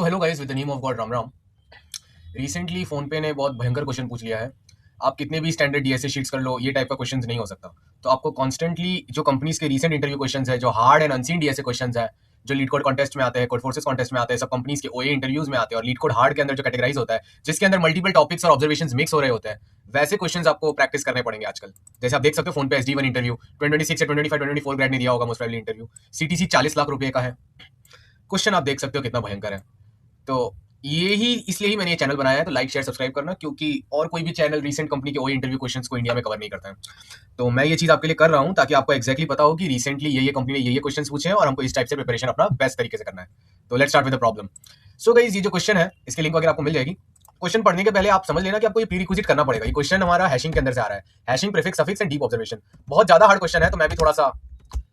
Hello guys, with the name of god Ram Ram. Recently PhonePe ने बहुत भयंकर क्वेश्चन पूछ लिया है। आप कितने भी स्टैंडर्ड डीएसए शीट्स कर लो, ये टाइप का क्वेश्चन नहीं हो सकता। तो आपको कॉन्स्टेंटली जो कंपनीज के रिसेंट इंटरव्यू क्वेश्चन है, जो hard and unseen DSA question है, जो लीड कोड कॉन्टेस्ट में आते हैं, कोड फोर्सेस कॉन्टेस्ट में आते हैं, सब कंपनीज के ओए इंटरव्यूज में आते हैं, और लीड कोड हार्ड के अंदर जो कैटेगराइज होता है, जिसके अंदर मल्टीपल टॉपिक्स और ऑब्जर्वेशंस मिक्स हो रहे होते हैं, वैसे क्वेश्चंस आपको प्रैक्टिस करने पड़ेंगे आजकल। जैसे आप देख सकते हो, फोन पे SD1 इंटरव्यू 2026 से 2025 2024 ग्रेड ने दिया होगा most probably interview. CTC 40 lakh रुपए का है। क्वेश्चन आप देख सकते हो कितना भयंकर है। तो ये ही इसलिए ही मैंने ये चैनल बनाया है। तो लाइक शेयर सब्सक्राइब करना, क्योंकि और कोई भी चैनल रिसेंट कंपनी के वही इंटरव्यू क्वेश्चंस को इंडिया में कवर नहीं करता है। तो मैं ये चीज आपके लिए कर रहा हूँ ताकि आपको एक्जैक्टली पता हो कि रिसेंटली ये कंपनी ने ये क्वेश्चंस पूछे हैं और हमको इस टाइप से प्रिपरेशन अपना बेस्ट तरीके से करना है। तो let's start with the problem. So guys, ये जो क्वेश्चन है इसके लिंक वगैरह आपको मिल जाएगी। क्वेश्चन पढ़ने के पहले आप समझ लेना कि आपको ये प्रीरिक्विजिट करना पड़ेगा। ये क्वेश्चन हमारा हैशिंग के अंदर से आ रहा है। Hashing, prefix, suffix and deep observation. बहुत ज्यादा हार्ड क्वेश्चन है, तो मैं भी थोड़ा सा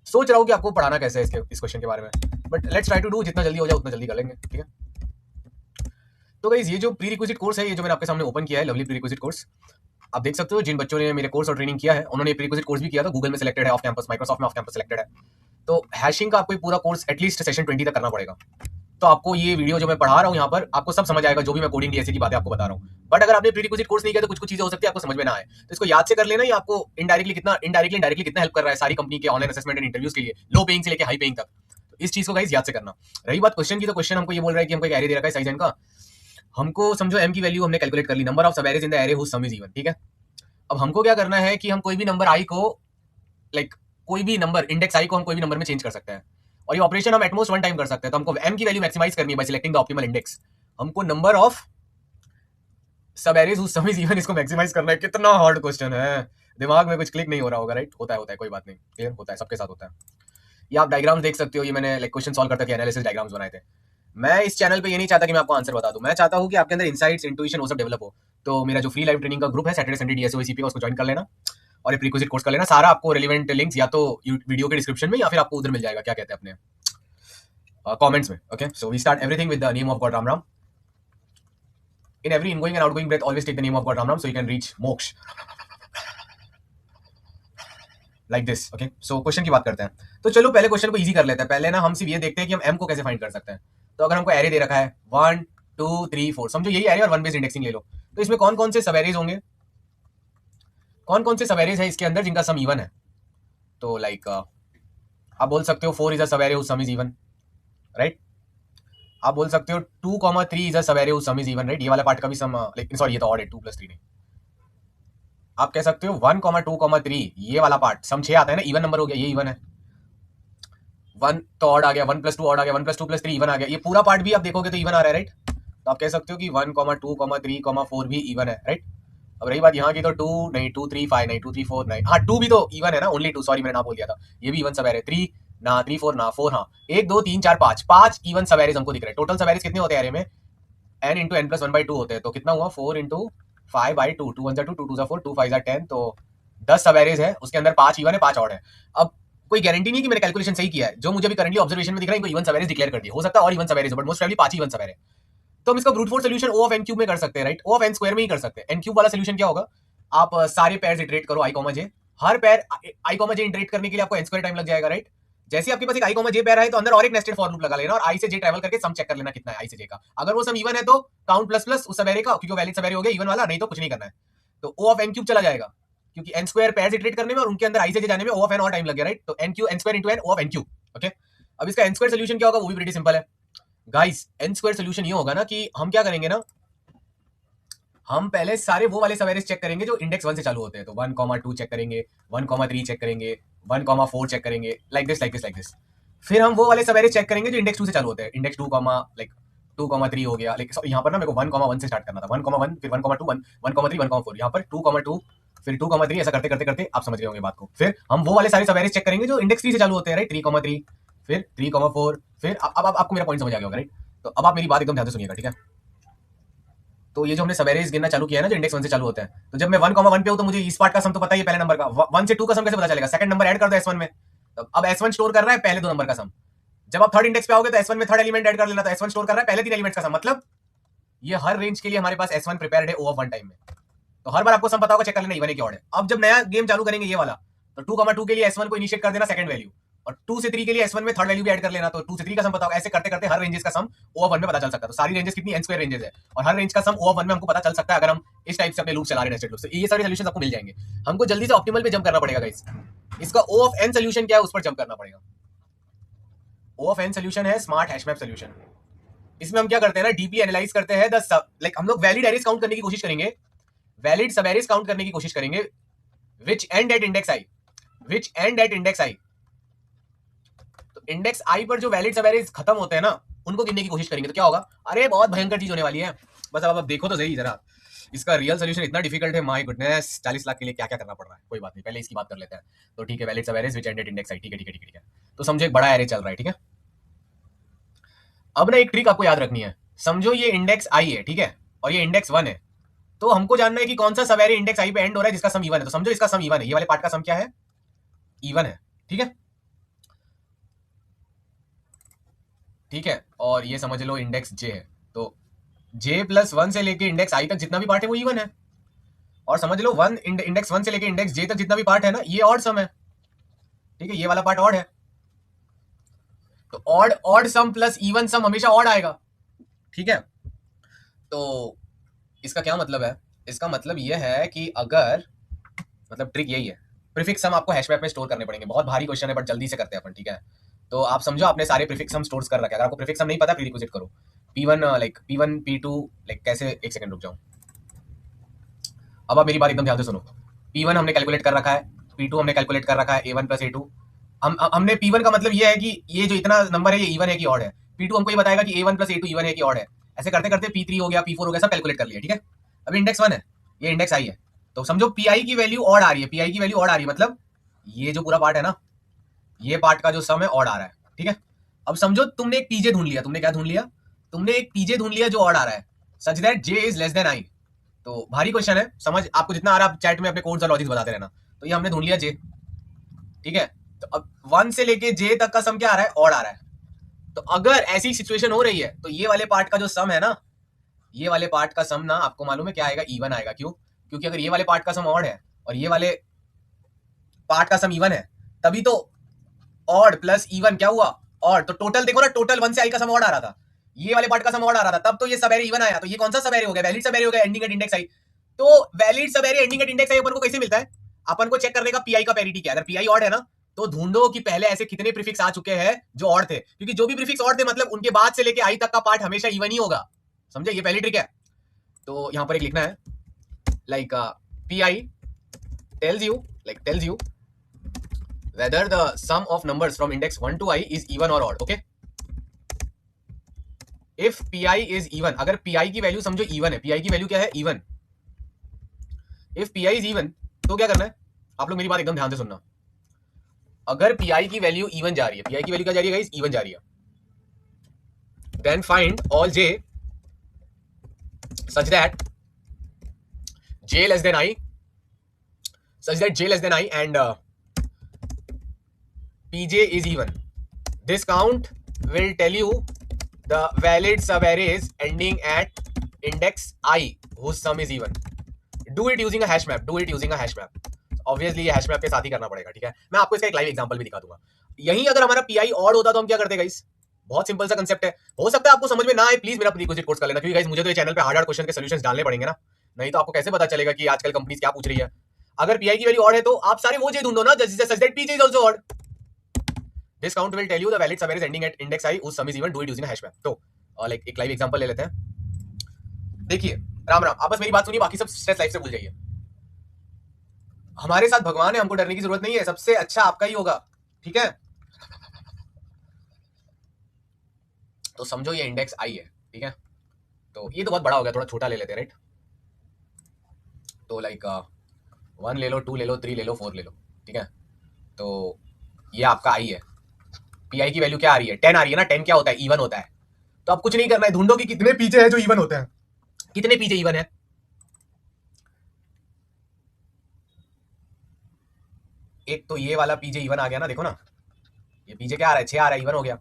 सोच रहा हूँ कि आपको पढ़ाना कैसे है इस क्वेश्चन के बारे में। But let's try to do, जितना जल्दी हो जाए उतना जल्दी कर लेंगे, ठीक है। तो गाइस, ये जो प्रीरिक्विजिट कोर्स है, ये जो मैंने आपके सामने ओपन किया है, लवली प्रीरिक्विजिट कोर्स, आप देख सकते हो जिन बच्चों ने मेरे कोर्स और ट्रेनिंग किया है उन्होंने प्रीरिक्विजिट कोर्स भी किया था। गूगल में सिलेक्टेड है ऑफ कैंपस, माइक्रोसॉफ्ट में ऑफ कैंपस सिलेक्टेड है। तो हैशिंग का आपको पूरा कोर्स एटलीस्ट सेशन 20 तक करना पड़ेगा। तो आपको ये वीडियो जो मैं पढ़ा रहा हूँ यहाँ पर, आपको सब समझ आएगा, जो भी मैं कोडिंग डीएसए की बातें आपको बता रहा हूँ। बट अगर आपने प्रीरिक्विजिट कोर्स नहीं किया तो कुछ चीजें हो सकती है आपको समझ में ना आए। तो इसको याद से कर लेना, ये आपको इनडायरेक्टली कितना हेल्प कर रहा है सारी कंपनी के ऑनलाइन असेसमेंट एंड इंटरव्यूज के लिए, लो पेइंग से लेकर हाई पेइंग तक। तो इस चीज को गाइस याद से करना। रही बात क्वेश्चन की, तो क्वेश्चन हमको ये बोल रहा है कि हमको एक एरे दे रखा है साइज n का। हमको समझो m की वैल्यू हमने कैलकुलेट कर ली, नंबर ऑफ सब arrays in the array whose sum is even, ठीक है। अब हमको क्या करना है कि हम कोई भी नंबर i को, कोई भी नंबर इंडेक्स i को हम कोई भी नंबर में चेंज कर सकते हैं, और ये ऑपरेशन हम एटमोस्ट वन टाइम कर सकते हैं। तो हमको m की वैल्यू मैक्सिमाइज करनी है by selecting the optimal index. हमको नंबर ऑफ सब arrays whose sum is even इसको मैक्सिमाइज करना है। कितना हार्ड क्वेश्चन है, दिमाग में कुछ क्लिक नहीं हो रहा होगा, राइट। होता है कोई बात नहीं, क्लियर होता है, सबके साथ होता है। ये आप डायग्राम्स देख सकते हो, ये मैंने क्वेश्चन सॉल्व करते एनालिसिस डायग्राम्स बनाए थे। मैं इस चैनल पे ये नहीं चाहता कि मैं आपको आंसर बता दूं, मैं चाहता हूं कि आपके अंदर इनसाइट्स, इंट्यूशन वो सब डेवलप हो। तो मेरा जो फ्री लाइव ट्रेनिंग का ग्रुप है सैटरडे संडे डीएसओ सीपी का, उसको ज्वाइन कर लेना और ये प्रीक्विजिट कोर्स कर लेना। सारा आपको रेलिवेंट लिंक्स या तो वीडियो के डिस्क्रिप्शन में या फिर आपको उधर मिल जाएगा, क्या कहते हैं, अपने कमेंट्स में। Okay, so we start everything with the name of god Ram Ram. In every ingoing and outgoing breath, always take the name of God Ram Ram, so you can reach moksha. Like this, okay? So question की बात करते हैं। तो चलो पहले question को easy कर लेते हैं। पहले ना हम सिर्फ ये देखते हैं कि हम m को कैसे फाइंड कर सकते हैं। तो अगर हमको एरे दे रखा है 1 2 3 4, समझो यही एरे और वन बेस्ड इंडेक्सिंग ले लो। तो इसमें कौन कौन से सब एरेज होंगे, कौन कौन से सब एरेज है इसके अंदर जिनका सम इवन है। तो आप बोल सकते हो 4 is a subarray whose sum is even, right. आप बोल सकते हो 2, 3 is a subarray whose sum is even, right. ये वाला पार्ट का भी सम, सॉरी ये तो ऑड है, 2 + 3 नहीं। आप कह सकते हो 1, 2, 3 ये वाला पार्ट सम 6 आता है ना, इवन नंबर हो गया, ये इवन है। 1 तो ऑड आ गया, 1 + 2 ऑड आ गया, 1 + 2 + 3 इवन आ गया। ये पूरा पार्ट भी आप देखोगे तो इवन आ रहा है, राइट। तो आप कह सकते हो कि 1, 2, 3, 4 भी इवन है, राइट। अब रही बात यहाँ की, तो 2 नहीं, 2 3 5 नहीं, 2 3 4 नहीं, हाँ 2 भी तो इवन है ना, ओनली 2, सॉरी मैंने ना बोल दिया था, ये भी इवन सब है। 3 ना, 3 4 ना, 4 हाँ, 1 2 3 4 5 इवन सब एरेज हमको दिख रहे हैं। टोटल सब एरेज कितने होते हैं एरे में, n × n + 1/2 होते हैं। तो कितना हुआ, 4 × 5/2, 2 1 2, 2 2 4, 2 5 10, तो 10 सब एरेज है, उसके अंदर 5 इवन है, 5 ऑड है। अब कोई गारंटी नहीं कि मैंने कैलकुलेशन सही किया है, जो मुझे भी करंटली ऑब्जर्वेशन में दिख रहा है इनको इवन सब एरेज डिक्लेयर कर दिया। हो सकता है और इवन सब arrays, but most probably 5 even सब एरेज। तो हम इसका brute force solution O of n³ में कर सकते हैं, राइट। O of n² में ही कर सकते हैं। n³ वाला सॉल्यूशन क्या होगा, आप सारे पेयर्स इटरेट करो i, j, her pair i, j iterate करने के लिए आपको n² टाइम लग जाएगा, राइट। जैसे आपके पास एक i, j पेयर है तो अंदर और एक नेस्टेड फॉर लूप लगा लेना और i से j ट्रैवल करके सम चेक कर लेना कितना है i से j का। अगर वो सम इवन है तो काउंट प्लस प्लस उस सब एरे का, क्योंकि वैलिड सब एरे हो गया इवन वाला, नहीं तो कुछ नहीं करना है। तो O of n³ चला जाएगा, क्योंकि n² पेयर्स इटरेट करने में और उनके अंदर i से j जाने में O of n और टाइम लग गया, राइट। तो n² × n O of n³, okay. अब इसका n² सॉल्यूशन क्या होगा, वो भी प्रीटी सिंपल है गाइस। n² सॉल्यूशन ये होगा ना कि हम क्या करेंगे ना, हम पहले सारे वो वाले सब एरेज चेक करेंगे जो इंडेक्स 1 से चालू होते हैं। तो 1, 2 चेक करेंगे, 1, 3 चेक करेंगे, 1, 4 चेक करेंगे, लाइक दिस। फिर हम वो वाले सब एरेज चेक करेंगे जो इंडेक्स 2 से चालू होते हैं। इंडेक्स 2, 2, 3 हो गया। यहाँ पर ना मेरे को 1, 1 से स्टार्ट करना था। 1, 1 फिर 1, 2 1, 3 1, 4, यहाँ पर 2, 2 फिर 2, 3, ऐसा करते करते करते आप समझ गए होंगे बात को। फिर हम वो वाले सारे सब एरेज चेक करेंगे जो इंडेक्स 3 से चालू होते हैं, राइट। 3, 3 फिर 3, 4 फिर अब आपको मेरा पॉइंट समझ आ गया होगा, राइट। तो अब आप मेरी बात एकदम ध्यान से सुनिएगा, ठीक है। तो ये जो हमने सब एरेज गिनना चालू किया है ना, जो इंडेक्स 1 से चालू होते हैं, तो जब मैं 1, 1 पे हूं तो मुझे इस पार्ट का सम तो पता ही है, पहले नंबर का। 1 से 2 का सम कैसे पता चलेगा, सेकंड नंबर ऐड कर दो S1 में। तो अब S1 स्टोर कर रहा है पहले 2 नंबर का सम। जब आप थर्ड इंडेक्स पे आओगे तो S1 में थर्ड एलिमेंट ऐड कर लेना। तो S1 स्टोर कर रहा है पहले 3 एलिमेंट्स का सम। मतलब ये हर रेंज के लिए हमारे पास S1 प्रिपेयर्ड है O of 1 टाइम में। तो हर बार आपको सम पता होगा, चेक कर लेना इवन है क्या ऑड है। अब जब नया गेम चालू करेंगे ये वाला, तो 2, 2 के लिए S1 को इनिशिएट कर देना सेकंड वैल्यू, और 2 से 3 के लिए S1 में थर्ड वैल्यू भी ऐड कर लेना, तो 2 से 3 का सम पता होगा। ऐसे करते करते हर रेंजेस का सम O(1) में पता चल सकता है। तो सारी रेंजेस कितनी n स्क्वायर रेंजेस है और हर रेंज का सम O(1) में हमको पता चल सकता है अगर हम इस टाइप से अपने लूप चला रहे हैं, नेस्टेड लूप से। ये सारे सॉल्यूशंस आपको मिल जाएंगे। हमको जल्दी से ऑप्टिमल पे जंप करना पड़ेगा गाइस। इसका O ऑफ n सॉल्यूशन क्या है, उस पर जंप करना पड़ेगा। O ऑफ n सॉल्यूशन है स्मार्ट हैशमैप सॉल्यूशन। इसमें हम क्या करते हैं ना, डीपली एनालाइज करते हैं लाइक हम लोग वैलिड एरेज काउंट करने की कोशिश करेंगे, वैलिड सब एरेज काउंट करने की कोशिश करेंगे, which end at index i। तो इंडेक्स आई पर जो वैलिड सब एरेज खत्म होते हैं ना, उनको गिनने की कोशिश करेंगे। तो क्या होगा, अरे बहुत भयंकर चीज होने वाली है। बस अब देखो तो सही जरा, इसका रियल सोल्यूशन इतना डिफिकल्ट है, माय गुडनेस। 40 लाख के लिए क्या क्या करना पड़ रहा है, कोई बात नहीं, पहले इसकी बात कर लेते हैं। तो ठीक है, वैलिड सब arrays which end at index i, ठीक है ठीक है ठीक है। तो समझो एक बड़ा एरे चल रहा है, ठीक है। अब ना एक ट्रिक आपको याद रखनी है। समझो ये इंडेक्स आई है, ठीक है, और ये इंडेक्स 1 है। तो हमको जानना है कि कौन सा सब एरे इंडेक्स आई पे एंड हो रहा है जिसका सम इवन है। तो समझो इसका सम इवन है, ये वाले पार्ट का सम क्या है, इवन है, ठीक है ठीक है। और ये समझ लो इंडेक्स जे है, तो जे प्लस 1 से लेके इंडेक्स आई तक जितना भी पार्ट है वो इवन है। और समझ लो इंडेक्स 1 से लेके इंडेक्स जे तक जितना भी पार्ट है ना, ये ऑड सम है, ठीक है, ये वाला पार्ट ऑड है। तो ऑड सम प्लस इवन सम हमेशा ऑड आएगा, ठीक है। तो इसका क्या मतलब है, इसका मतलब यह है कि अगर, मतलब ट्रिक यही है, प्रीफिक्स सम आपको हैशमैप में स्टोर करने पड़ेंगे। बहुत भारी क्वेश्चन है बट जल्दी से करते हैं अपन, ठीक है। तो आप समझो आपने सारे प्रीफिक्स सम स्टोर कर रखे हैं। अगर आपको प्रीफिक्स सम नहीं पता, प्रीरिक्विजिट करो। P1 like P1 P2 like कैसे, एक सेकंड रुक जाओ। अब आप मेरी बात एकदम ध्यान से सुनो। P1 हमने कैलकुलेट कर रखा है, P2 हमने कैलकुलेट कर रखा है, A1 प्लस A2। हमने P1 का मतलब ये है कि ये जो इतना नंबर है ये इवन है कि ऑड है। P2 हमको ये बताएगा कि A1 प्लस A2 इवन है कि ऑड है। ऐसे करते करते P3 हो गया, P4 हो गया, सब कैलकुलेट कर लिया, ठीक है। अब इंडेक्स 1 है, ये इंडेक्स आई है। तो समझो Pi की वैल्यू ऑड आ रही है, Pi की वैल्यू ऑड आ रही है, मतलब ये जो पूरा पार्ट है ना, ये पार्ट का जो सम है ऑड आ रहा है, ठीक है। अब समझो तुमने एक पीजे ढूंढ लिया, तुमने क्या ढूंढ लिया, तुमने एक पीजे ढूंढ लिया जो ऑड आ रहा है, such that J is less than I. तो भारी क्वेश्चन है, समझ आपको जितना आ रहा है आप चैट में अपने कोड्स और लॉजिक्स बताते रहना। तो ये हमने ढूंढ लिया जे, ठीक है। तो अब 1 से लेके जे तक का सम क्या आ रहा है, ऑड आ रहा है। तो अगर ऐसी सिचुएशन हो रही है तो ये वाले पार्ट का जो सम है ना, ये वाले पार्ट का सम ना आपको मालूम है क्या आएगा, इवन आएगा। क्यों, क्योंकि अगर ये वाले पार्ट का सम ऑड है और ये वाले पार्ट का सम इवन है, तभी तो ऑड प्लस इवन क्या हुआ, ऑड। तो टोटल देखो ना, टोटल 1 से आई का सम ऑड आ रहा था, ये वाले पार्ट का सम ऑड आ रहा था, तब तो ये सब एरे इवन आया। तो ये कौन सा सब एरे हो गया, वैलिड सब एरे हो गया, एंडिंग एट इंडेक्स आई। तो valid sub array ending at index I अपन को कैसे मिलता है, अपन को चेक करने का पीआई का पैरिटी क्या है। अगर पीआई ऑड है ना, तो ढूंढो कि पहले ऐसे कितने प्रीफिक्स आ चुके हैं जो ऑड थे, क्योंकि जो भी प्रीफिक्स ऑड थे मतलब उनके बाद से लेके आई तक का पार्ट हमेशा इवन ही होगा, समझे, ये पहली ट्रिक है। तो यहां पर एक लिखना है, like pi tells you whether the sum of numbers from index 1 to I is even or odd, okay? If pi is even, अगर pi की वैल्यू समझो even है, pi की वैल्यू क्या है, even। If pi is even, तो क्या करना है, आप लोग मेरी बात एकदम ध्यान से सुनना। अगर pi की वैल्यू even जा रही है, pi की वैल्यू क्या जा रही है गाइस, even जा रही है, then find all j such that j less than I, and pj is even. This count will tell you the valid subarrays ending at index I whose sum is even. Do it using a hash map. Obviously ये hash map के साथ ही करना पड़ेगा, ठीक है। मैं आपको इसका एक लाइव एग्जांपल भी दिखा दूंगा। यहीं अगर हमारा पीआई ऑड होता तो हम क्या करते गाइस, बहुत सिंपल सा कंसेप्ट है। हो सकता है आपको समझ में ना आए, प्लीज मेरा प्रीरिक्विजिट कोर्स कर लेना, क्योंकि गाइस मुझे तो ये चैनल पे हार्ड क्वेश्चन के सॉल्यूशंस डालने पड़ेंगे ना, नहीं तो आपको कैसे पता चलेगा कि आजकल कंपनीज क्या पूछ रही है। अगर पीआई की वैल्यू ऑड है तो आप सारे वो जे ढूंढो ना such that PJ is also odd. This count will tell you the valid subarrays ending at index I whose sum is even. Do it using a hash map. तो like एक live example ले लेते हैं। देखिए राम राम, आप बस मेरी बात सुनिए, बाकी सब स्ट्रेस लाइफ से भूल जाइए। हमारे साथ भगवान है, हमको डरने की जरूरत नहीं है, सबसे अच्छा आपका ही होगा, ठीक है। तो समझो ये इंडेक्स आई है, ठीक है। तो ये तो बहुत बड़ा हो गया, थोड़ा छोटा ले लेते हैं, राइट। तो लाइक 1 ले लो, 2 ले लो, 3 ले लो, 4 ले लो, ठीक है। तो ये आपका आई है, पीआई की वैल्यू क्या आ रही है, 10 आ रही है ना। 10 क्या होता है, इवन होता है। तो अब कुछ नहीं करना है, ढूंढो कि कितने पीजे हैं जो इवन होते हैं, कितने पीजे इवन है। एक तो ये वाला पीजे इवन आ गया ना, देखो ना, ये पीजे क्या आ रहा है, 6 आ रहा है, इवन हो गया।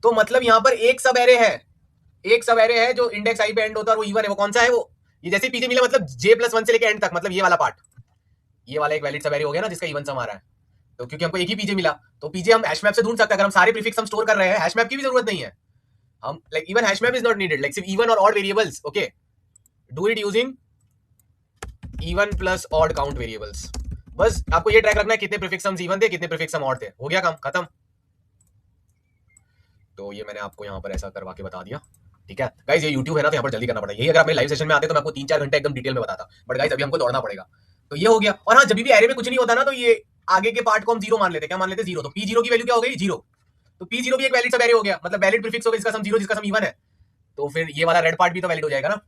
तो मतलब यहां पर एक सब एरे है जो इंडेक्स आई पे एंड होता है, वो इवन है। वो कौन सा है, वो ये जैसे पीजे मिला, मतलब j+1 से लेके एंड तक, मतलब ये वाला पार्ट, ये वाला एक वैलिड सब एरे हो गया ना जिसका इवन सम आ रहा है। तो क्योंकि हमको एक ही पीजे मिला, तो पीजे हम हैश मैप से ढूंढ सकते हैं। अगर हम सारे प्रीफिक्स हम स्टोर कर रहे हैं, हैश मैप की भी जरूरत नहीं है। हम like even hash map is not needed, like सिर्फ इवन और odd variables. Okay, do it using even plus odd count variables. बस आपको ये ट्रैक रखना है कितने प्रीफिक्स हम इवन थे, कितने प्रीफिक्स हम ऑड थे। हो गया काम खत्म। तो ये मैंने आपको यहाँ पर ऐसा करवा के बता दिया, ठीक है गाइस। ये YouTube है ना, तो यहाँ पर जल्दी करना पड़ेगा। यही अगर आप मेरे लाइव सेशन में आते तो मैं आपको 3-4 घंटे एकदम डिटेल में बताता, बट गाइस अभी हमको दौड़ना पड़ेगा। तो ये हो गया। और हाँ, जब भी एरे में कुछ नहीं होता ना, तो ये आगे के पार्ट को हम जीरो मान लेते हैं। क्या मान लेते हैं? जीरो। तो P0 की वैल्यू क्या हो गई? जीरो। तो P0 भी एक वैलिड सब एरे हो गया, मतलब वैलिड प्रीफिक्स हो गया जिसका सम जीरो, जिसका सम इवन है। तो फिर ये वाला रेड पार्ट भी तो वैलिड हो जाएगा ना,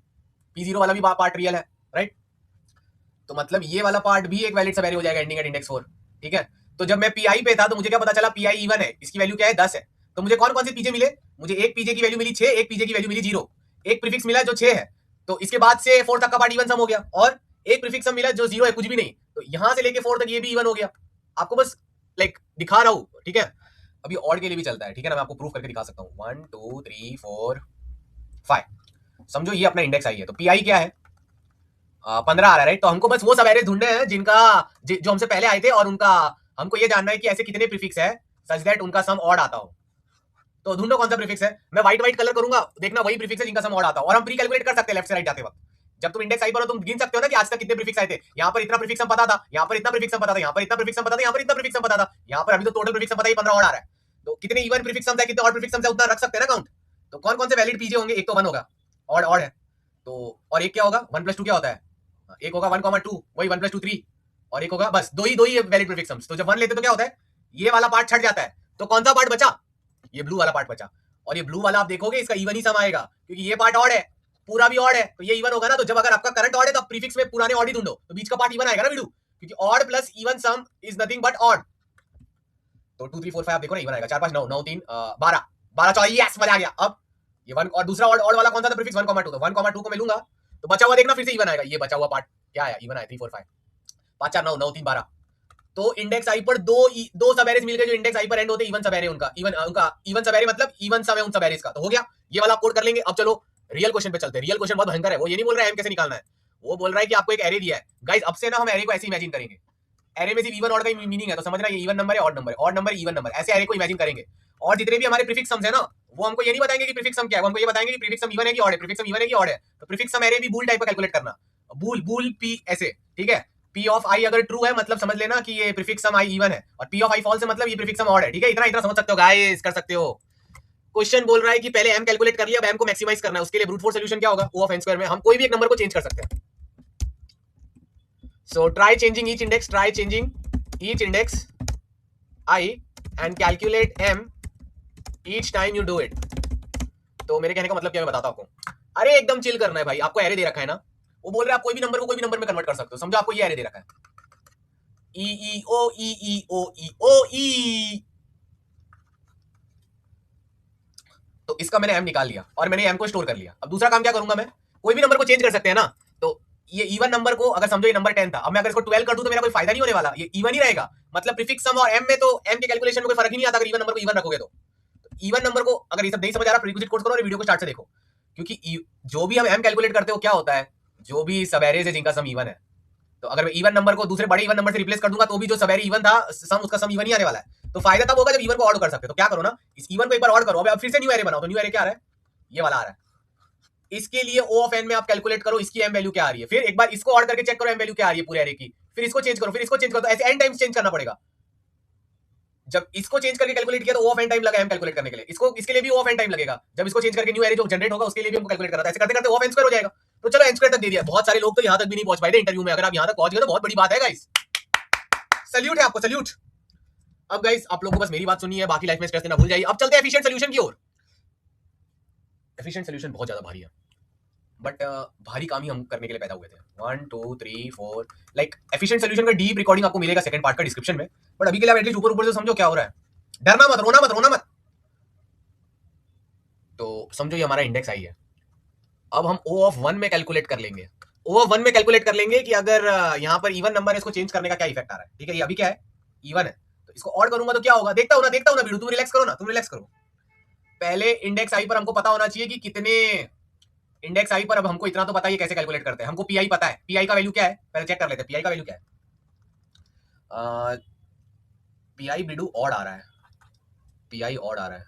P0 वाला भी पार्ट रियल है, राइट। तो मतलब ये वाला पार्ट भी एक वैलिड सब एरे हो जाएगा एंडिंग एट इंडेक्स 4, ठीक है। तो जब मैं पीआई पे था तो मुझे क्या पता चला? पीआई इवन है, इसकी वैल्यू क्या है? 10 है। तो मुझे कौन कौन से पीजे मिले? मुझे एक पीजे की वैल्यू मिली 6, एक पीजे की वैल्यू मिली 0, एक प्रीफिक्स मिला जो 6 है। तो इसके बाद से 4 तक का पार्ट इवन सम हो गया, और एक प्रीफिक्स सम मिला जो 0 है, कुछ भी नहीं। तो यहां से लेके 4 तक ये भी इवन हो गया। आपको बस लाइक दिखा रहा हूं, ठीक है। अभी ऑड के लिए भी चलता है, ठीक है ना। मैं आपको प्रूफ करके दिखा सकता हूं। 1 2 3 4 5। समझो ये अपना इंडेक्स आई है, तो पीआई क्या है? 15 आ रहा है, राइट। तो हमको बस वो सब एरे ढूंढने हैं जिनका जो हमसे पहले आए थे, और उनका हमको ये जानना है कि ऐसे कितने प्रीफिक्स है सच दैट उनका सम ऑड आता हो। तो ढूंढो कौन सा प्रीफिक्स है। मैं व्हाइट कलर करूंगा, देखना वही प्रीफिक्स है जिनका सम ऑड आता हो। और हम प्री कैलकुलेट कर सकते हैं लेफ्ट से राइट जाते वक्त। जब तुम इंडेक्स आई पर हो, तुम गिन सकते हो ना कि आज तक कितने प्रीफिक्स आए थे। यहाँ पर इतना प्रीफिक्स हम पता था, यहाँ पर इतना प्रीफिक्स हम पता था, यहाँ पर इतना प्रीफिक्स हम पता था, यहाँ पर इतना प्रीफिक्स हम पता था, यहाँ पर अभी तो टोटल प्रीफिक्स हम पता ही 15 ऑड आ रहा है। तो कितने इवन प्रीफिक्स है, कितने ऑड प्रीफिक्स है, उतना रख सकते हैं ना काउंट। तो कौन कौन से वैलिड पीजे होंगे? एक तो 1 होगा, ऑड ऑड है। तो और एक क्या होगा? 1 + 2 क्या होता है? एक होगा 1,2, वही 1 + 2 3, और एक होगा बस दो ही वैलिड प्रीफिक्स। तो जब 1 लेते तो क्या होता है? ये वाला पार्ट छट जाता है। तो कौन सा पार्ट बचा? ये ब्लू वाला पार्ट बचा। और ये ब्लू वाला आप देखोगे इसका इवन ही सम आएगा, क्योंकि ये पार्ट ऑड है, पूरा भी ऑड है, तो ये इवन होगा ना। तो जब अगर आपका करंट ऑड है तो आप प्रीफिक्स में पुराने ऑड ही ढूंढो, तो बीच का पार्ट इवन आएगा ना वीडू, क्योंकि odd plus even some is nothing but odd. तो 2 3 4 5 आप देखो ना, इवन आएगा। 4 5 9 9 3 12 12 14, यस मजा आ गया। अब ये 1 और दूसरा ऑड वाला कौन सा था प्रीफिक्स? 1,2। तो 1,2 को मैं लूंगा, तो बचा हुआ देखना फिर से इवन आएगा। ये बचा हुआ पार्ट क्या आया? इवन आया। 3 4 5 5 4 9 9 3 12। तो इंडेक्स आई पर दो सब एरेस मिल गए जो इंडेक्स आई पर एंड होते, इवन सब एरे उनका इवन सब एरे, मतलब इवन सब है उन सब एरेस का। तो हो गया, ये वाला कोड कर लेंगे। अब चलो रियल क्वेश्चन पे चलते हैं। रियल क्वेश्चन बहुत भयंकर है। वो ये नहीं बोल रहा है एम कैसे निकालना है, वो बोल रहा है कि आपको एक एरे दिया है। गाइस अब से ना हम एरे को ऐसे इमेजिन करेंगे। एरे में सिर्फ इवन ऑड का मीनिंग है, तो समझना ये इवन नंबर है, ऑड नंबर है, ऑड नंबर इवन नंबर, ऐसे एरे को इमेजिन करेंगे। और जितने भी हमारे प्रीफिक्स सम्स है ना, वो हमको ये नहीं बताएंगे कि प्रीफिक्स सम क्या है, वो हमको ये बताएंगे कि प्रीफिक्स सम इवन है कि ऑड है, प्रीफिक्स सम इवन है कि ऑड है। तो प्रीफिक्स सम एरे भी बूल टाइप का कैलकुलेट करना, बूल पी ऐसे, ठीक है। P ऑफ i अगर ट्रू है मतलब समझ लेना कि ये प्रीफिक्स सम i इवन है, और P ऑफ i फॉल्स है मतलब ये प्रीफिक्स सम ऑड है, ठीक है। इतना इतना समझ सकते हो गाइस, कर सकते हो। क्वेश्चन बोल रहा है कि पहले m कैलकुलेट कर लिया, अब m को मैक्सिमाइज करना है। उसके लिए ब्रूट फोर्स सॉल्यूशन क्या होगा? O ऑफ n स्क्वायर में हम कोई भी एक नंबर को चेंज कर सकते हैं। So try changing each index, try changing each index i and calculate m each time you do it. तो मेरे कहने का मतलब क्या है, मैं बताता हूं आपको। अरे एकदम चिल करना है भाई, आपको एरे दे रखा है ना, वो बोल रहे हैं आप कोई भी नंबर को कोई भी नंबर में कन्वर्ट कर सकते हो। समझो आपको ये एरे दे रखा है, ई ई ओ ई ई ओ ई ओ ई, तो इसका मैंने m निकाल लिया और मैंने m को स्टोर कर लिया। अब दूसरा काम क्या करूंगा मैं, कोई भी नंबर को चेंज कर सकते हैं ना। तो ये इवन नंबर को अगर समझो ये नंबर 10 था, अब मैं अगर इसको 12 कर दूं तो मेरा कोई फायदा नहीं होने वाला, ये इवन ही रहेगा। मतलब प्रीफिक्स सम और m में तो m के कैलकुलेशन में कोई फर्क ही नहीं आता अगर इवन नंबर को इवन रखोगे तो। इवन नंबर को अगर ये सब नहीं समझ आ रहा, प्रीक्विजिट कोर्स करो और वीडियो को स्टार्ट से देखो, क्योंकि जो भी हम m कैलकुलेट करते हो क्या होता है, जो भी सब एरेज है जिनका सम इवन है, तो अगर मैं इवन नंबर को दूसरे बड़े इवन नंबर से रिप्लेस कर दूंगा तो भी जो सब एरे इवन था सम, उसका सम इवन ही आने वाला है। तो फायदा तब होगा जब इवन को ऑड कर सकते। तो क्या करो ना, इस इवन को एक बार ऑड करो। अब फिर से न्यू एरे बनाओ। तो न्यू एरे क्या आ रहा है? ये वाला आ रहा है। इसके लिए O ऑफ n में आप कैलकुलेट करो इसकी m वैल्यू क्या आ रही है, फिर एक बार इसको ऑड करके चेक करो m वैल्यू क्या आ रही है पूरे एरे की, फिर इसको चेंज करो, फिर इसको चेंज करो, तो ऐसे n टाइम्स चेंज करना पड़ेगा। जब इसको चेंज करके कैलकुलेट किया तो O ऑफ n टाइम लगा m कैलकुलेट करने के लिए, इसके लिए भी O ऑफ n टाइम लगेगा। जब इसको चेंज करके न्यू एरे जो जनरेट होगा उसके लिए भी हमको कैलकुलेट करना है। ऐसे करते करते O ऑफ n स्क्वायर हो जाएगा। तो चलो n स्क्वायर तक दे दिया। बहुत सारे लोग तो यहां तक भी नहीं पहुंच पाए थे इंटरव्यू में, अगर आप यहां तक पहुंच गए तो बहुत बड़ी बात है गाइस, सैल्यूट है आपको, सैल्यूट। अब गाइस आप लोगों को बस मेरी बात सुननी है, बाकी लाइफ में स्ट्रेस देना भूल जाइए। अब चलते हैं एफिशिएंट सॉल्यूशन की ओर। एफिशिएंट सॉल्यूशन बहुत ज्यादा भारी है, बट भारी काम ही हम करने के लिए पैदा हुए थे। 1 2 3 4 लाइक एफिशिएंट सॉल्यूशन का डीप रिकॉर्डिंग आपको मिलेगा सेकंड पार्ट का डिस्क्रिप्शन में, बट अभी के लिए आप एटलीस्ट ऊपर ऊपर से समझो क्या हो रहा है। डरना मत, रोना मत, रोना मत। तो समझो ये हमारा इंडेक्स आई है। अब हम O ऑफ 1 में कैलकुलेट कर लेंगे। O ऑफ 1 में कैलकुलेट कर लेंगे कि अगर यहाँ पर इवन नंबर है, इसको चेंज करने का क्या इफेक्ट आ रहा है, ठीक है। ये अभी क्या है? इवन है। तो इसको ऑड करूंगा तो क्या होगा? देखता हूं ना वीडियो, तुम रिलैक्स करो ना, तुम रिलैक्स करो। पहले इंडेक्स आई पर हमको पता होना चाहिए कि कितने इंडेक्स आई पर। अब हमको इतना तो पता है कैसे कैलकुलेट करते हैं। हमको पीआई पता है, पीआई का वैल्यू क्या है, पहले चेक कर लेते हैं पीआई का वैल्यू क्या है। पीआई बिडू ऑड आ रहा है, पीआई ऑड आ रहा है,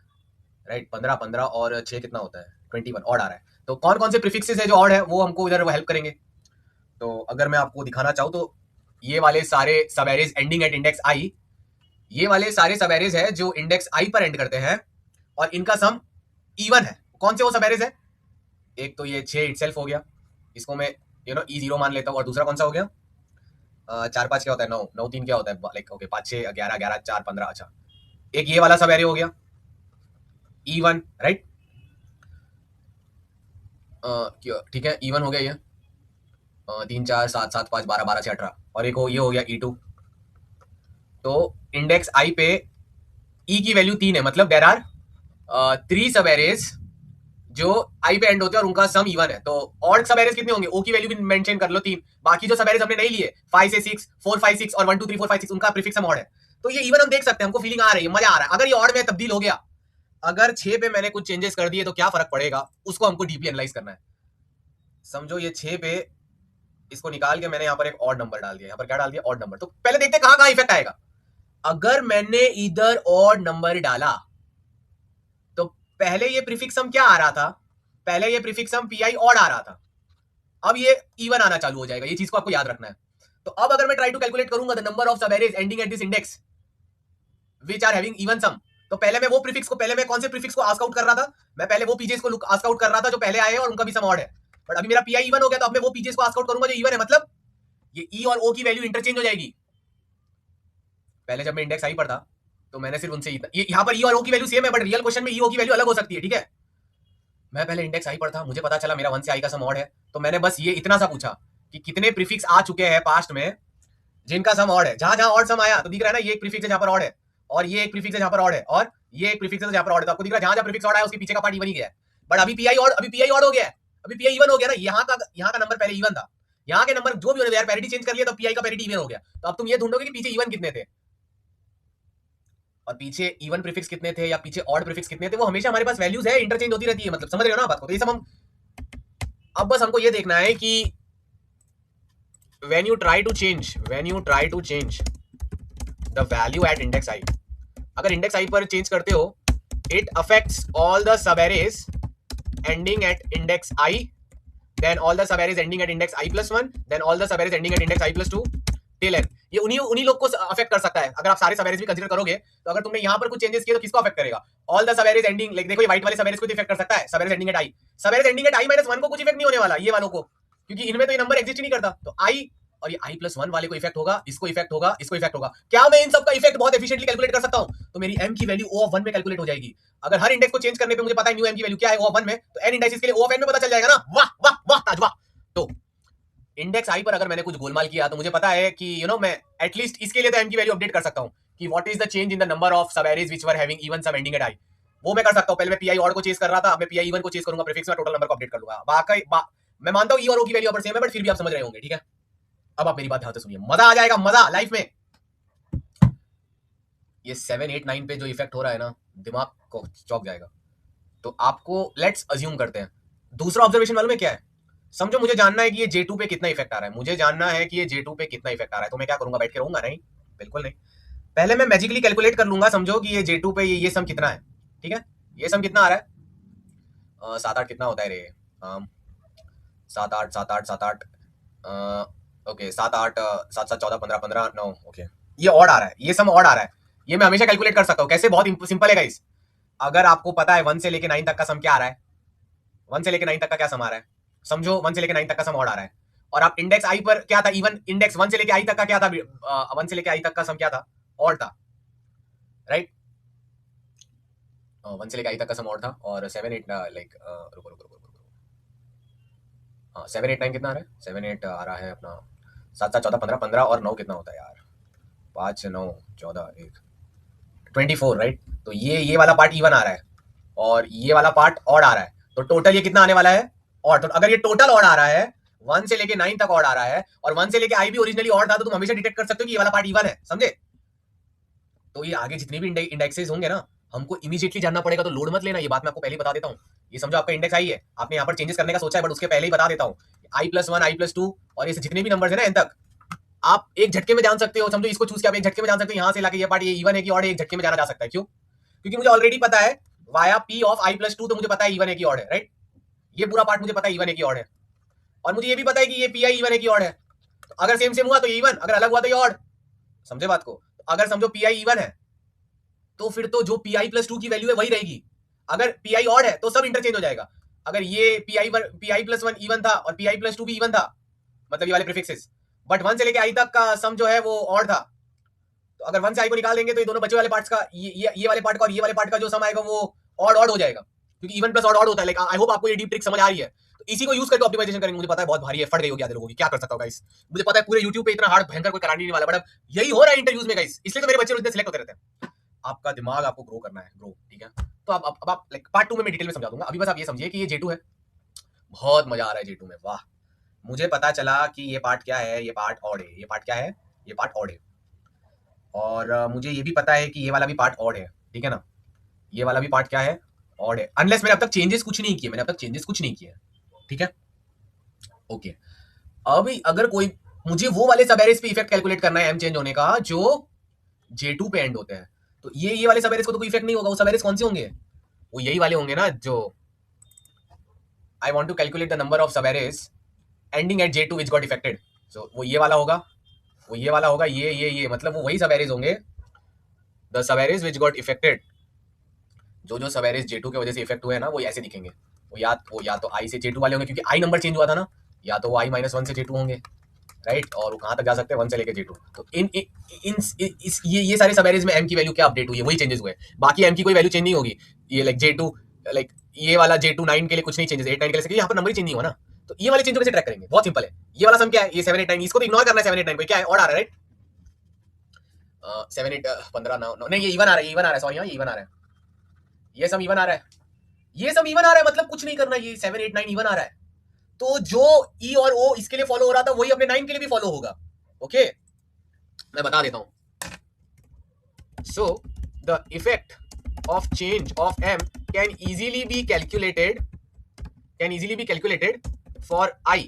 राइट। 15 और 6 कितना होता है, 21 ऑड आ रहा है। तो कौन कौन से प्रीफिक्सेस है जो ऑड है वो हमको इधर हेल्प करेंगे। तो अगर मैं आपको दिखाना चाहूँ तो ये वाले सारे सब एरेज एंडिंग एट इंडेक्स आई, ये वाले सारे सब एरेज है जो इंडेक्स आई पर एंड करते हैं और इनका सम इवन है। कौन से वो सब एरेज है, एक तो ये 6 इटसेल्फ हो गया, इसको मैं E0 मान लेता हूँ। और दूसरा कौन सा हो गया, 4 5 क्या होता है, 9 9 3 क्या होता है, लाइक ओके 5 6 11 11 4 15। अच्छा, एक ये वाला सब एरे हो गया E1, राइट। ठीक है, E1 हो गया ये, 3 4 7 7 5 12 12 6 18। और एक ये हो गया E2। तो इंडेक्स आई पे ई की वैल्यू 3 है, मतलब देर आर 3 सब एरेज जो आई पे एंड होते हैं और उनका सम इवन है। तो और सब एरेज कितने होंगे, ओ की वैल्यू भी मेंशन कर लो 3। बाकी जो सब एरेज हमने नहीं लिए 5 से 6 4 5 6 और 1 2 3 4 5 6 उनका प्रीफिक्स हम ऑड है। तो ये इवन हम देख सकते हैं, हमको फीलिंग आ रही है, मजा आ रहा है। अगर ये ऑड में तब्दील हो गया, अगर 6 पे मैंने कुछ चेंजेस कर दिए तो क्या फर्क पड़ेगा, उसको हमको डीपली एनालाइज करना है। समझो ये 6 पे इसको निकाल के मैंने यहाँ पर एक ऑड नंबर डाल दिया, यहाँ पर क्या डाल दिया, ऑड नंबर। तो पहले देखते हैं कहां कहां इफेक्ट आएगा। अगर मैंने इधर ऑड नंबर डाला तो पहले ये प्रीफिक्सम क्या आ रहा था, पहले ये प्रीफिक्सम पीआई ऑड आ रहा था, अब ये इवन आना चालू हो जाएगा। ये चीज को आपको याद रखना है। तो अब अगर मैं ट्राई टू कैलकुलेट करूंगा द नंबर ऑफ सब arrays ending at this index which are having even sum, तो पहले मैं वो प्रीफिक्स को, पहले मैं कौन से प्रीफिक्स को आस्क आउट कर रहा था, मैं पहले वो पीजेस को आस्क आउट कर रहा था जो पहले आए हैं और उनका भी सम ऑड है। बट अभी मेरा पीआई इवन हो गया, तो अब मैं वो पीजेस को आस्क आउट करूंगा जो इवन है, मतलब ये ई और ओ की वैल्यू इंटरचेंज हो जाएगी। पहले जब मैं इंडेक्स आई पर था तो मैंने सिर्फ उनसे यहाँ पर ई और ओ की वैल्यू सेम है, बट रियल क्वेश्चन में ई ओ की वैल्यू अलग हो सकती है, ठीक है। मैं पहले इंडेक्स आई पर था, मुझे पता चला मेरा 1 से आई का सम ऑड है, तो मैंने बस ये इतना सा पूछा कि कितने प्रीफिक्स आ चुके हैं पास्ट में जिनका सम ऑड है। जहां जहां ऑड सम आया तो दिख रहा है ना, ये एक प्रीफिक्स है जहां पर ऑड है, और ये एक प्रीफिक्स है जहां पर ऑड है, और ये एक प्रीफिक्स है जहां पर ऑड है। तो आपको दिख रहा है जहां जहां प्रीफिक्स ऑड है उसके पीछे का पार्ट इवन ही गया है। बट अभी पीआई ऑड हो गया है, अभी पीआई इवन हो गया ना। यहाँ का नंबर पहले इवन था, यहाँ के नंबर जो भी होने, यार पैरिटी चेंज कर लिया तो पीआई का पैरिटी इवन हो गया। तो अब तुम ये ढूंढोगे कि पीछे इवन कितने थे और पीछे इवन प्रीफिक्स कितने थे या पीछे ऑड प्रीफिक्स कितने थे। वो हमेशा हमारे पास वैल्यूज है, इंटरचेंज होती रहती है, मतलब समझ रहे हो ना बात को। तो ये सब हम अब बस हमको ये देखना है कि when you try to change the value at index I, अगर इंडेक्स आई पर चेंज करते हो, it affects all the sub-arrays ending at index I, then all the sub-arrays ending at index I plus 1, then all the sub-arrays ending at index I plus 2 till n। ये उन्हीं लोग को affect कर सकता है। अगर आप सारे सब-arrays भी कंसीडर करोगे तो अगर तुमने यहाँ पर कुछ चेंजेस किए तो किसको अफेक्ट करेगा, ऑल द सब-arrays ending, लाइक देखो ये व्हाइट वाले सब-arrays को इफेक्ट कर सकता है, सब-arrays ending at I। सब-arrays ending at I minus 1 को कुछ इफेक्ट नहीं होने वाला, ये वालों को, क्योंकि इनमें तो ये नंबर एग्जिस्ट ही नहीं करता। तो आई और ये i plus 1 वाले को इफेक्ट होगा, इसको इफेक्ट होगा, इसको इफेक्ट होगा। क्या मैं इन सब का इफेक्ट बहुत एफिशिएंटली कैलकुलेट कर सकता हूं, तो मेरी m की वैल्यू O of 1 में कैलकुलेट हो जाएगी। अगर हर इंडेक्स को चेंज करने पे मुझे पता है न्यू m की वैल्यू क्या है O of 1 में, तो n इंडेक्सेस के लिए O of n में पता चल जाएगा ना। वाह वाह वाह ताजवा। तो इंडेक्स आई पर अगर मैंने कुछ गोलमाल किया तो मुझे पता है कि मैं एटलीस्ट इसके लिए तो m की वैल्यू अपडेट कर सकता हूं कि what is the change in the number of सब arrays which were having even sum ending at I. वो मैं कर सकता हूं। पहले मैं पीआई ऑड को चेंज कर रहा था, अब मैं पीआई इवन को चेंज करूंगा, प्रीफिक्स में टोटल नंबर को अपडेट कर लूंगा। बाकी मैं मानता हूं ई और ओ की वैल्यू पर सेम है, बट फिर भी आप समझ रहे होंगे, ठीक है। अब आप मेरी बात ध्यान से सुनिए, मजा आ जाएगा, मजा लाइफ में। ये 7 8 9 पे जो इफेक्ट हो रहा है ना, दिमाग को चौंक जाएगा। तो आपको लेट्स अज्यूम करते हैं, दूसरा ऑब्जर्वेशन मालूम है क्या है। समझो मुझे जानना है कि ये J2 पे कितना इफेक्ट आ रहा है, मुझे जानना है कि ये J2 पे कितना इफेक्ट आ रहा है। तो मैं क्या करूंगा, बैठ के रहूंगा नहीं, बिल्कुल नहीं। पहले मैं मैजिकली कैलकुलेट कर लूंगा। समझो कि ये J2 पे ये सम कितना है, ठीक है। ये सम कितना आ रहा है, 7 8 कितना होता है रे, 7 8 7 8 7 8 ओके 7 8 7 7 14 15 15 9 ओके। ये ऑड आ रहा है, ये सम ऑड आ रहा है। ये मैं हमेशा कैलकुलेट कर सकता हूँ। कैसे, बहुत सिंपल है गाइस। अगर आपको पता है 1 से लेके 9 तक का सम क्या आ रहा है, 1 से लेके 9 तक का क्या सम आ रहा है, समझो 1 से लेके 9 तक का सम ऑड आ रहा है, और आप इंडेक्स आई पर क्या था, इवन इंडेक्स 1 से लेके आई तक का क्या था, 1 से लेके आई तक का सम क्या था, ऑड था, राइट। 1 से लेके आई तक का सम ऑड था, और 7 8 लाइक रुको रुको रुको रुको, हाँ 7 8 9 कितना आ रहा है, 7 8 आ रहा है अपना 7 7 14 15 15 और 9 कितना होता है यार, 5 9 14 1 24, राइट। तो ये वाला पार्ट इवन आ रहा है और ये वाला पार्ट ऑड आ रहा है। तो टोटल ये कितना आने वाला है, ऑड। तो अगर ये टोटल ऑड आ रहा है, 1 से लेके 9 तक ऑड आ रहा है, और 1 से लेके आई भी ओरिजिनली ऑड था, तो तुम हमेशा डिटेक्ट कर सकते हो कि ये वाला पार्ट इवन है, समझे। तो ये आगे जितने भी इंडेक्सेस होंगे ना, हमको इमीडिएटली जानना पड़ेगा। तो लोड मत लेना, ये बात मैं आपको पहले ही बता देता हूँ। ये समझो आपका इंडेक्स आई है, आपने यहाँ पर चेंजेस करने का सोचा है, बट उसके पहले ही बता देता हूँ, i+1 i+2 और ये जितने भी नंबर है ना एन तक, आप एक झटके में जान सकते हो, समझो इसको चूज किया, आप एक झटके में जान सकते हो यहाँ से लाके ये पार्ट ये इवन है कि ऑड है, एक झटके में जाना जा सकता है। क्यों? क्योंकि मुझे ऑलरेडी पता है via P of I plus 2, तो मुझे पता है इवन है कि ऑड है, राइट? ये पूरा पार्ट मुझे पता है इवन है कि ऑड है, और मुझे ये भी पता है कि ये पी आई इवन है कि ऑड है। तो अगर सेम सेम हुआ तो ये इवन, अगर अलग हुआ तो ये ऑड। समझे बात को? अगर समझो पी आई इवन है तो फिर तो जो पी आई प्लस 2 की वैल्यू है वही रहेगी। अगर पी आई ऑड है तो सब इंटरचेंज हो जाएगा। अगर ये पी आई प्लस 1 इवन था और पी आई प्लस 2 भी इवन था, मतलब ये वाले प्रीफिक्सेस, बट 1 से लेके आई तक का सम जो है वो ऑड था। तो अगर 1 से आई को निकाल देंगे तो ये दोनों बचे वाले पार्ट्स का, ये वाले पार्ट का और ये वाले पार्ट का जो सम आएगा वो ऑड हो जाएगा, क्योंकि इवन प्लस ऑड होता है। लाइक आई होप आपको ये डीप ट्रिक समझ आ रही है। तो इसी को यूज करके ऑप्टिमाइजेशन करेंगे। मुझे पता है बहुत भारी है, फट गई होगी आधे लोगों की, क्या कर सकता हूँ गाइस। मुझे पता है पूरे YouTube पे इतना हार्ड भयंकर कोई कराने नहीं वाला, बट अब यही हो रहा है इंटरव्यूज में गाइस, इसलिए तो मेरे बच्चे रोज सिलेक्ट होते रहते हैं। आपका दिमाग आपको ग्रो करना है, ग्रो, ठीक है? तो अब आप लाइक पार्ट 2 में मैं डिटेल में समझा दूंगा। अभी बस आप ये समझिए कि ये J2 है। बहुत मजा आ रहा है J2 में, वाह। मुझे पता चला कि ये पार्ट क्या है, ये पार्ट ऑड है, ये पार्ट क्या है, ये पार्ट ऑड है। और मुझे ये भी पता है कि ये वाला भी पार्ट ऑड है, ठीक है ना? ये वाला भी पार्ट क्या है, ऑड है, अनलेस मैंने अब तक चेंजेस कुछ नहीं किए, ठीक है? ओके। अब अगर कोई मुझे वो वाले सब एरेज पे इफेक्ट कैलकुलेट करना है एम चेंज होने का जो J2 पे एंड होते हैं, तो ये वाले सब एरेज को तो कोई इफेक्ट नहीं होगा। वो सब एरेज कौन से होंगे? वो यही वाले होंगे ना, जो I want to calculate the number of सब arrays ending at J2 which got affected. So वो ये वाला होगा, वो ये वाला होगा, ये मतलब वो वही सब एरेज होंगे, the sub arrays which got affected. जो सब एरेज J2 की वजह से इफेक्ट हुए हैं ना, वो ऐसे दिखेंगे। वो या तो I से J2 वाले होंगे, क्योंकि I नंबर चेंज हुआ था ना, या तो वो I-1 से J2 होंगे, राइट? और वो कहाँ तक जा सकते हैं, 1 से लेके J2। तो ये सारे सब एरेज में M की वैल्यू क्या अपडेट हुई है, वही चेंजेस हुए। बाकी M की कोई वैल्यू चेंज नहीं होगी। ये लाइक J2, लाइक ये वाला J2 9 के लिए कुछ नहीं चेंजेस, 8 9 के लिए यहाँ पर नंबर ही चेंज नहीं हुआ ना। तो ये वाले चेंज कैसे ट्रैक करेंगे? बहुत सिंपल है। ये वाला सम क्या है, ये 7 8 9, इसको तो इग्नोर करना है। 7 8 9 क्या है, और आ रहा है, राइट? 7 8 15 9 नहीं, ये इवन आ रहा है, सॉरी, हाँ ये इवन आ रहा है, ये सम इवन आ रहा है, ये सम इवन आ रहा है, मतलब कुछ नहीं करना, ये 7 8 9 इवन आ रहा है। तो जो E और O इसके लिए फॉलो हो रहा था वही अपने 9 के लिए भी फॉलो होगा। ओके, मैं बता देता हूं। So the effect of change of M can easily be calculated for I,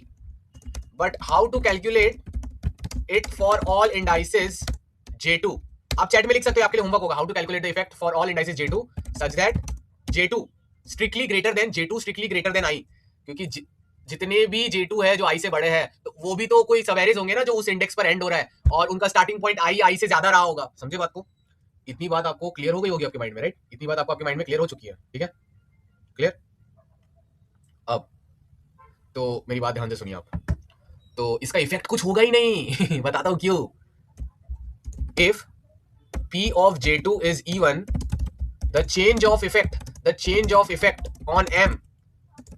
but how to calculate it for all indices J2? आप चैट में लिख सकते हो, आपके लिए होमवर्क होगा। How to calculate the effect for all indices J2 such that J2 strictly greater than I, क्योंकि जितने भी J2 है जो I से बड़े हैं, तो वो भी तो कोई सब एरेज होंगे ना जो उस इंडेक्स पर एंड हो रहा है, और उनका स्टार्टिंग पॉइंट I से ज्यादा रहा होगा। समझे बात को? इतनी बात आपको क्लियर हो गई होगी आपके माइंड में, राइट? इतनी बात आपको आपके माइंड में क्लियर हो चुकी है, ठीक है? क्लियर? अब तो मेरी बात ध्यान से सुनिए आप। तो इसका इफेक्ट कुछ होगा ही नहीं। बताता हूं क्यों। If P of J2 is even, the change of effect on M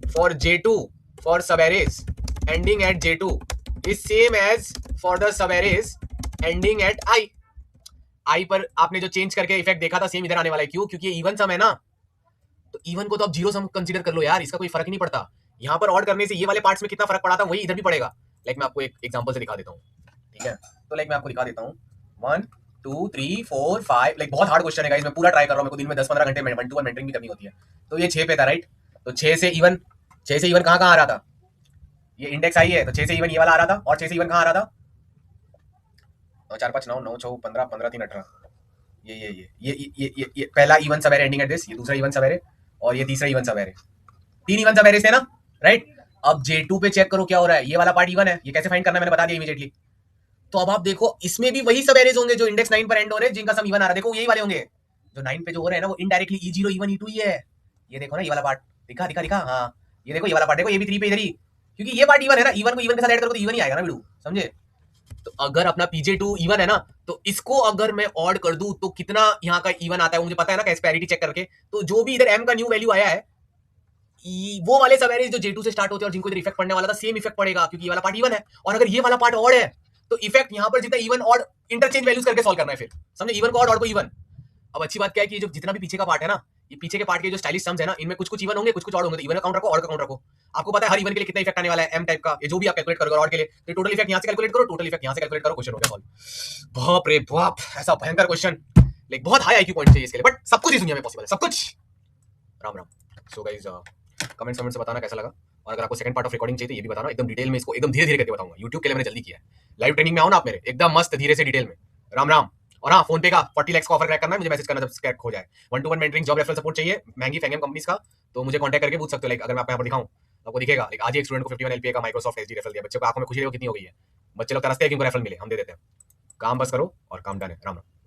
for J2 for subarrays ending at J2 is same as for the subarrays ending at I. I पर आपने जो चेंज करके इफेक्ट देखा था same इधर आने वाला है। क्यों? क्योंकि ये इवन सम है ना, तो इवन को तो आप जीरो सम कंसीडर कर लो यार, इसका कोई फर्क नहीं पड़ता। यहाँ पर ऑड करने से ये वाले पार्ट्स में कितना फर्क पड़ा था वही इधर भी पड़ेगा। लाइक मैं आपको एक एग्जांपल से दिखा देता हूँ, ठीक है? तो लाइक मैं आपको दिखा देता हूँ 1 2 3 4 5, लाइक बहुत हार्ड क्वेश्चन है गाइस, मैं पूरा ट्राई कर रहा हूँ, मेरे को दिन में 10-15 घंटे 1-to-1 मेंटरिंग भी करनी होती है। तो ये 6 पे था, राइट? तो 6 से इवन कहाँ आ रहा था? ये इंडेक्स आई है तो 6 से इवन ये वाला आ रहा था, और 6 से इवन कहाँ आ रहा था? 4 5 9 9 6 15 15 3 18। ये पहला इवन सब एरे एंडिंग एट दिस, ये दूसरा इवन सब एरे, और ये तीसरा इवन सब एरे। 3 इवन सब एरेस थे ना, राइट? अब J2 पे चेक करो क्या हो रहा है। ये वाला पार्ट इवन है, ये कैसे फाइंड करना है मैंने बता दिया इमीडिएटली। तो अब आप देखो इसमें भी वही सब एरेज होंगे जो इंडेक्स 9 पर एंड हो रहे हैं, जिनका सम इवन आ रहा है। देखो यही वाले होंगे जो 9 पे जो हो रहे हैं ना, वो इनडायरेक्टली E0 E1 E2 ही है। ये देखो ना, ये वाला पार्ट दिखा, हाँ ये देखो, ये वाला पार्ट देखो, ये भी 3 पे इधर ही, क्योंकि ये पार्ट इवन है ना। इवन को इवन के साथ ऐड करो तो इवन ही आएगा ना बिडू, समझे? तो अगर अपना PJ2 इवन है ना, तो इसको अगर मैं ऑड कर दूं तो कितना यहाँ का इवन आता है मुझे पता है ना, कैसे पैरिटी चेक करके। तो जो भी इधर M का न्यू वैल्यू आया है, वो वाले सब एरेज जो J2 से स्टार्ट होते हैं और जिनको इधर इफेक्ट पड़ने वाला था, सेम इफेक्ट पड़ेगा, क्योंकि ये वाला पार्ट इवन है। और अगर ये वाला पार्ट ऑड है तो इफेक्ट यहाँ पर जितना इवन ऑड इंटरचेंज वैल्यूज करके सॉल्व करना है, फिर समझे? इवन को ऑड को इवन। अब अच्छी बात क्या है कि जो जितना भी पीछे का पार्ट है ना, ये पीछे के पार्ट के जो स्टाइलिश सम्स है ना, इनमें कुछ इवन होंगे, कुछ ऑड होंगे। तो इवन का काउंट रखो, ऑड का काउंट रखो। आपको पता है हर इवन के लिए कितना इफेक्ट आने वाला है M टाइप का, ये जो भी आप कैलकुलेट करोगे ऑड के लिए। तो टोटल इफेक्ट यहाँ से कैलकुलेट करो, टोटल इफेक्ट यहाँ से कैलकुलेट करो, क्वेश्चन हो गया सॉल्व। बाप रे बाप, ऐसा भयंकर क्वेश्चन, लाइक बहुत हाई IQ पॉइंट चाहिए इसके लिए, बट सब कुछ इस दुनिया में पॉसिबल है, सब कुछ। Ram Ram. So guys, comments से बताना कैसा लगा। और अगर आपको सेकंड पार्ट ऑफ रिकॉर्डिंग चाहिए तो ये भी बताना, एकदम डिटेल में इसको एकदम धीरे धीरे करके बताऊंगा। यूट्यूब के लिए मैंने जल्दी किया है। लाइव ट्रेनिंग में आओ ना आप मेरे, एकदम मस्त धीरे से डिटेल में। राम राम। और हाँ, फोन पे का 40 लाख का ऑफर क्रैक करना है, मुझे मैसेज करना जब क्रैक हो जाए। 1-to-1 mentoring job referral support चाहिए महंगी फैंगम कंपनीज का, तो मुझे कांटेक्ट करके पूछ सकते हो। लाइक अगर मैं आपको यहाँ पर दिखाऊं तो आपको दिखेगा, लाइक आज ही एक स्टूडेंट को 51 LPA का माइक्रोसॉफ्ट एसडी रेफरल दिया। बच्चे को आंखों में खुशी देखो कितनी हो गई है। बच्चे लोग तरसते हैं कि उनको रेफरल मिले, हम दे देते हैं। काम बस करो और काम डन है। राम राम।